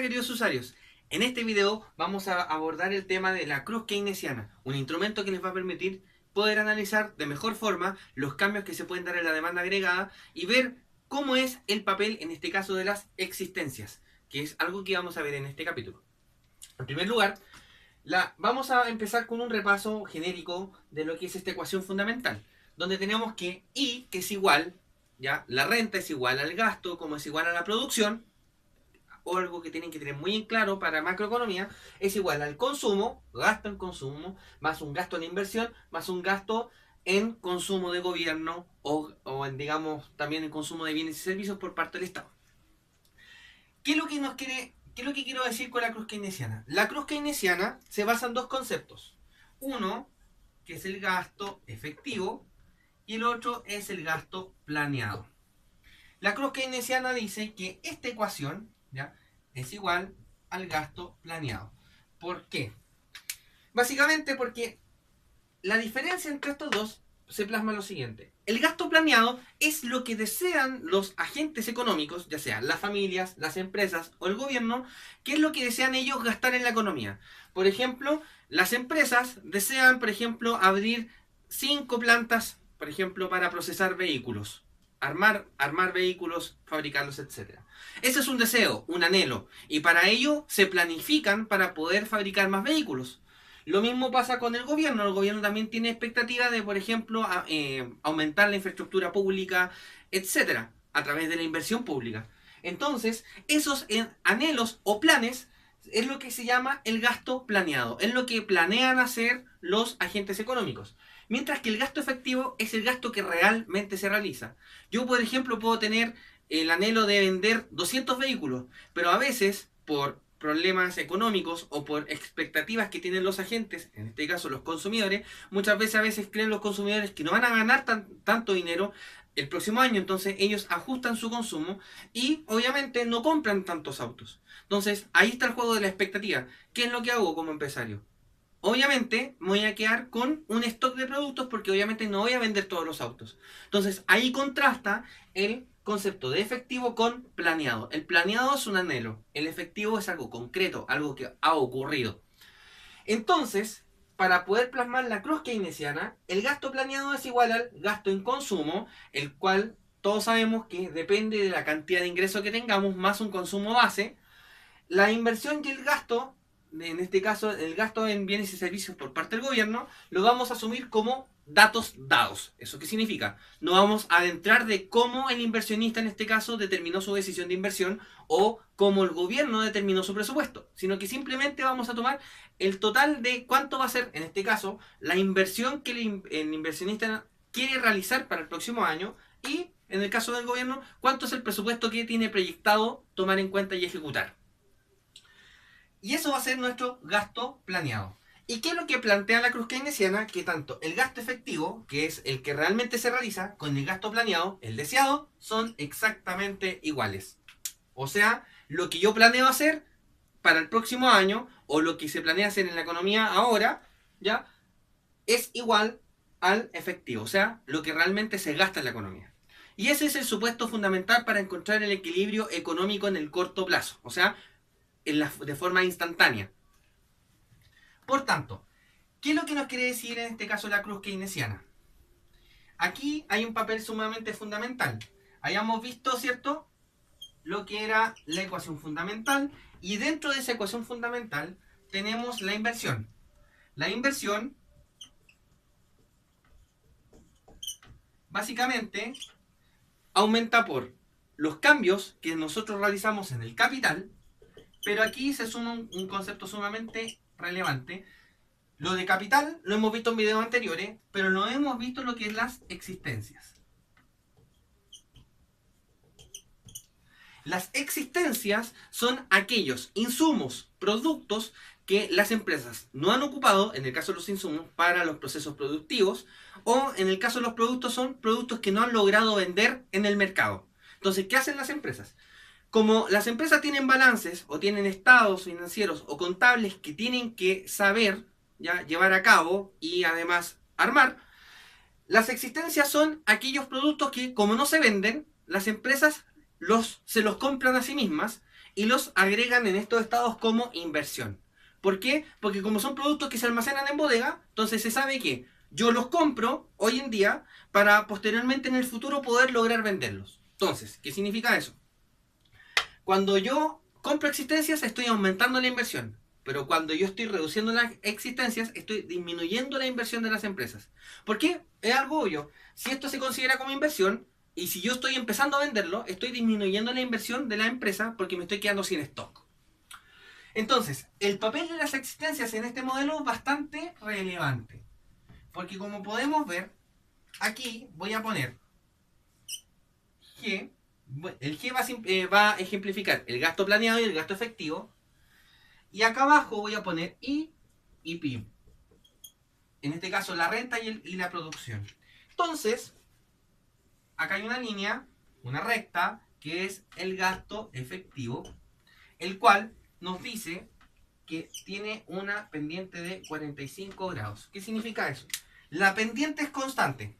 Hola queridos usuarios, en este video vamos a abordar el tema de la cruz keynesiana, un instrumento que les va a permitir poder analizar de mejor forma los cambios que se pueden dar en la demanda agregada y ver cómo es el papel en este caso de las existencias, que es algo que vamos a ver en este capítulo. En primer lugar, vamos a empezar con un repaso genérico de lo que es esta ecuación fundamental, donde tenemos que I, que es igual, ya, la renta es igual al gasto, como es igual a la producción, o algo que tienen que tener muy en claro para macroeconomía, es igual al consumo, gasto en consumo, más un gasto en inversión, más un gasto en consumo de gobierno o en, digamos, también en consumo de bienes y servicios por parte del Estado. ¿Qué es lo que nos quiere, qué es lo que quiero decir con la cruz keynesiana? La cruz keynesiana se basa en dos conceptos. Uno, que es el gasto efectivo, y el otro es el gasto planeado. La cruz keynesiana dice que esta ecuación, ¿ya?, es igual al gasto planeado. ¿Por qué? Básicamente porque la diferencia entre estos dos se plasma lo siguiente. El gasto planeado es lo que desean los agentes económicos, ya sean las familias, las empresas o el gobierno, que es lo que desean ellos gastar en la economía. Por ejemplo, las empresas desean, por ejemplo, abrir 5 plantas, por ejemplo, para procesar vehículos. Armar vehículos, fabricarlos, etc. Ese es un deseo, un anhelo, y para ello se planifican para poder fabricar más vehículos. Lo mismo pasa con el gobierno. El gobierno también tiene expectativa de, por ejemplo, aumentar la infraestructura pública, etcétera, a través de la inversión pública. Entonces, esos anhelos o planes es lo que se llama el gasto planeado. Es lo que planean hacer los agentes económicos. Mientras que el gasto efectivo es el gasto que realmente se realiza. Yo, por ejemplo, puedo tener el anhelo de vender 200 vehículos, pero a veces, por problemas económicos o por expectativas que tienen los agentes, en este caso los consumidores, muchas veces a veces creen los consumidores que no van a ganar tanto dinero el próximo año, entonces ellos ajustan su consumo y obviamente no compran tantos autos. Entonces ahí está el juego de la expectativa. ¿Qué es lo que hago como empresario? Obviamente me voy a quedar con un stock de productos porque obviamente no voy a vender todos los autos. Entonces ahí contrasta el concepto de efectivo con planeado. El planeado es un anhelo, el efectivo es algo concreto, algo que ha ocurrido. Entonces, para poder plasmar la cruz keynesiana, el gasto planeado es igual al gasto en consumo, el cual todos sabemos que depende de la cantidad de ingresos que tengamos más un consumo base. La inversión y el gasto, en este caso el gasto en bienes y servicios por parte del gobierno, lo vamos a asumir como datos dados. ¿Eso qué significa? No vamos a adentrar de cómo el inversionista en este caso determinó su decisión de inversión o cómo el gobierno determinó su presupuesto, sino que simplemente vamos a tomar el total de cuánto va a ser, en este caso, la inversión que el inversionista quiere realizar para el próximo año y, en el caso del gobierno, cuánto es el presupuesto que tiene proyectado tomar en cuenta y ejecutar. Y eso va a ser nuestro gasto planeado. ¿Y qué es lo que plantea la cruz keynesiana? Que tanto el gasto efectivo, que es el que realmente se realiza, con el gasto planeado, el deseado, son exactamente iguales. O sea, lo que yo planeo hacer para el próximo año, o lo que se planea hacer en la economía ahora, ya, es igual al efectivo. O sea, lo que realmente se gasta en la economía. Y ese es el supuesto fundamental para encontrar el equilibrio económico en el corto plazo. O sea, de forma instantánea. Por tanto, ¿qué es lo que nos quiere decir en este caso la cruz keynesiana? Aquí hay un papel sumamente fundamental. Hayamos visto, ¿cierto?, lo que era la ecuación fundamental, y dentro de esa ecuación fundamental tenemos la inversión. La inversión básicamente aumenta por los cambios que nosotros realizamos en el capital, pero aquí se suma un concepto sumamente relevante. Lo de capital lo hemos visto en videos anteriores, pero no hemos visto lo que es las existencias. Las existencias son aquellos insumos, productos que las empresas no han ocupado, en el caso de los insumos, para los procesos productivos, o en el caso de los productos son productos que no han logrado vender en el mercado. Entonces, ¿qué hacen las empresas? Como las empresas tienen balances o tienen estados financieros o contables que tienen que saber, ya, llevar a cabo y además armar, las existencias son aquellos productos que, como no se venden, las empresas se los compran a sí mismas y los agregan en estos estados como inversión. ¿Por qué? Porque como son productos que se almacenan en bodega, entonces se sabe que yo los compro hoy en día para posteriormente en el futuro poder lograr venderlos. Entonces, ¿qué significa eso? Cuando yo compro existencias estoy aumentando la inversión, pero cuando yo estoy reduciendo las existencias estoy disminuyendo la inversión de las empresas. ¿Por qué? Es algo obvio. Si esto se considera como inversión y si yo estoy empezando a venderlo, estoy disminuyendo la inversión de la empresa porque me estoy quedando sin stock. Entonces, el papel de las existencias en este modelo es bastante relevante. Porque como podemos ver, aquí voy a poner G. El G va a ejemplificar el gasto planeado y el gasto efectivo. Y acá abajo voy a poner I y PIB. En este caso la renta y la producción. Entonces, acá hay una línea, una recta, que es el gasto efectivo, el cual nos dice que tiene una pendiente de 45 grados. ¿Qué significa eso? La pendiente es constante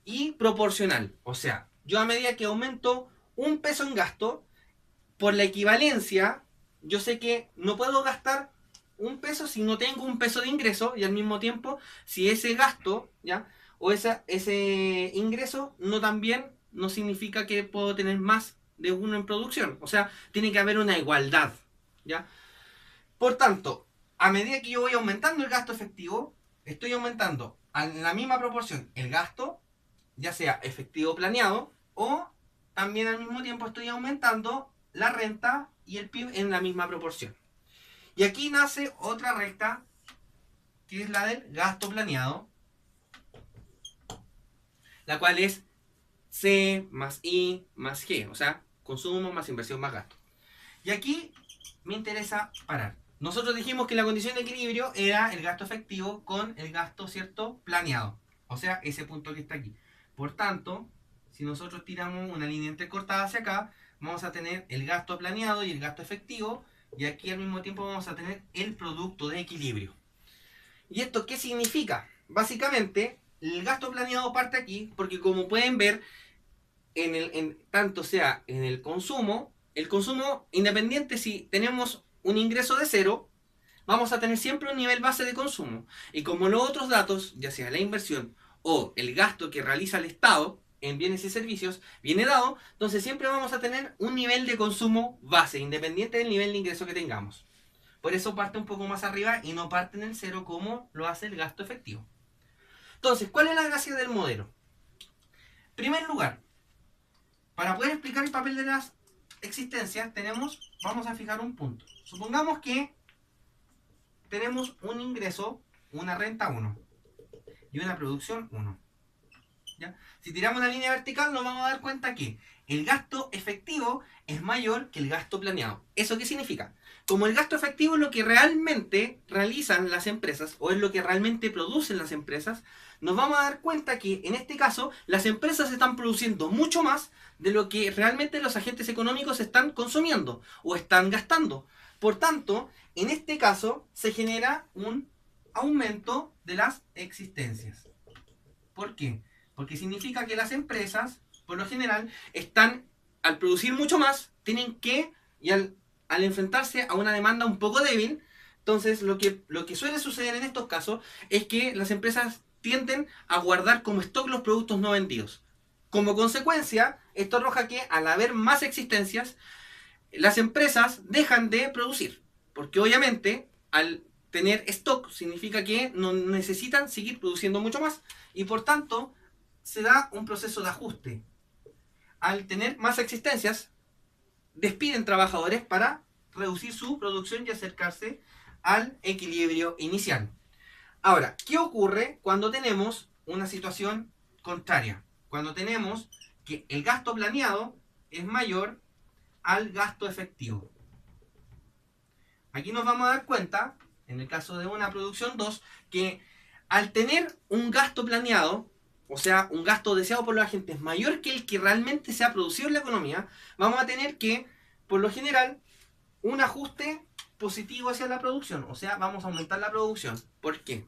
y proporcional. O sea, yo a medida que aumento un peso en gasto, por la equivalencia, yo sé que no puedo gastar un peso si no tengo un peso de ingreso y al mismo tiempo, si ese gasto, ¿ya? O ese ingreso no también no significa que puedo tener más de uno en producción. O sea, tiene que haber una igualdad, ¿ya? Por tanto, a medida que yo voy aumentando el gasto efectivo, estoy aumentando en la misma proporción el gasto, ya sea efectivo planeado, o también al mismo tiempo estoy aumentando la renta y el PIB en la misma proporción. Y aquí nace otra recta, que es la del gasto planeado, la cual es C más I más G, o sea, consumo más inversión más gasto. Y aquí me interesa parar. Nosotros dijimos que la condición de equilibrio era el gasto efectivo con el gasto, ¿cierto?, planeado. O sea, ese punto que está aquí. Por tanto, si nosotros tiramos una línea entrecortada hacia acá, vamos a tener el gasto planeado y el gasto efectivo, y aquí al mismo tiempo vamos a tener el producto de equilibrio. ¿Y esto qué significa? Básicamente, el gasto planeado parte aquí, porque como pueden ver, tanto sea en el consumo independiente si tenemos un ingreso de cero, vamos a tener siempre un nivel base de consumo. Y como los otros datos, ya sea la inversión o el gasto que realiza el Estado en bienes y servicios, viene dado, entonces siempre vamos a tener un nivel de consumo base, independiente del nivel de ingreso que tengamos. Por eso parte un poco más arriba y no parte en el cero como lo hace el gasto efectivo. Entonces, ¿cuál es la gracia del modelo? En primer lugar, para poder explicar el papel de las existencias, vamos a fijar un punto. Supongamos que tenemos un ingreso, una renta 1 y una producción 1. ¿Ya? Si tiramos una línea vertical nos vamos a dar cuenta que el gasto efectivo es mayor que el gasto planeado. ¿Eso qué significa? Como el gasto efectivo es lo que realmente realizan las empresas o es lo que realmente producen las empresas, nos vamos a dar cuenta que en este caso las empresas están produciendo mucho más de lo que realmente los agentes económicos están consumiendo o están gastando. Por tanto, en este caso se genera un aumento de las existencias. ¿Por qué? Porque significa que las empresas, por lo general, al producir mucho más, tienen que, y al enfrentarse a una demanda un poco débil, entonces lo que suele suceder en estos casos es que las empresas tienden a guardar como stock los productos no vendidos. Como consecuencia, esto arroja que al haber más existencias, las empresas dejan de producir. Porque obviamente, al tener stock, significa que no necesitan seguir produciendo mucho más. Y por tanto, se da un proceso de ajuste. Al tener más existencias, despiden trabajadores para reducir su producción y acercarse al equilibrio inicial. Ahora, ¿qué ocurre cuando tenemos una situación contraria? Cuando tenemos que el gasto planeado es mayor al gasto efectivo. Aquí nos vamos a dar cuenta, en el caso de una producción 2, que al tener un gasto planeado, o sea, un gasto deseado por los agentes mayor que el que realmente se ha producido en la economía, vamos a tener que, por lo general, un ajuste positivo hacia la producción. O sea, vamos a aumentar la producción. ¿Por qué?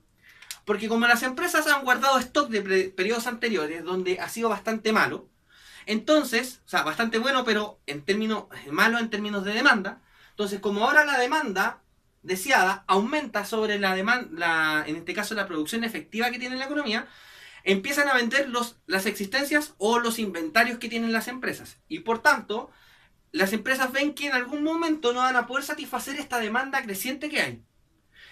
Porque como las empresas han guardado stock de periodos anteriores donde ha sido bastante malo, Entonces, o sea, bastante bueno, pero en términos malo en términos de demanda. Entonces, como ahora la demanda deseada aumenta sobre la demanda, en este caso la producción efectiva que tiene la economía, empiezan a vender las existencias o los inventarios que tienen las empresas. Y por tanto, las empresas ven que en algún momento no van a poder satisfacer esta demanda creciente que hay.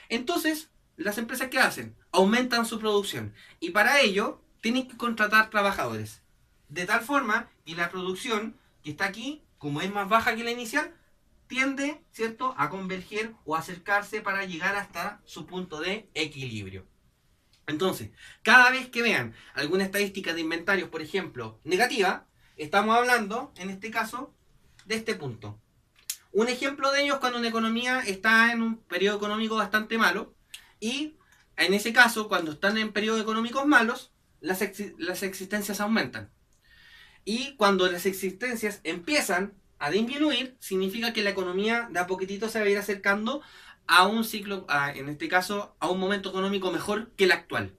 Entonces, las empresas ¿qué hacen? Aumentan su producción. Y para ello, tienen que contratar trabajadores. De tal forma que la producción que está aquí, como es más baja que la inicial, tiende, ¿cierto?, a converger o acercarse para llegar hasta su punto de equilibrio. Entonces, cada vez que vean alguna estadística de inventarios, por ejemplo, negativa, estamos hablando, en este caso, de este punto. Un ejemplo de ello es cuando una economía está en un periodo económico bastante malo y en ese caso, cuando están en periodos económicos malos, las existencias aumentan. Y cuando las existencias empiezan a disminuir, significa que la economía de a poquitito se va a ir acercando a un ciclo, en este caso, a un momento económico mejor que el actual.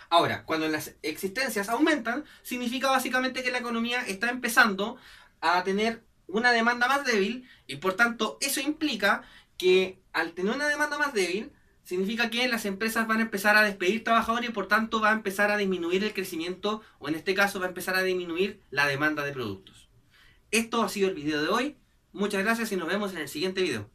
Ahora, cuando las existencias aumentan, significa básicamente que la economía está empezando a tener una demanda más débil y por tanto eso implica que al tener una demanda más débil, significa que las empresas van a empezar a despedir trabajadores y por tanto va a empezar a disminuir el crecimiento o en este caso va a empezar a disminuir la demanda de productos. Esto ha sido el video de hoy. Muchas gracias y nos vemos en el siguiente video.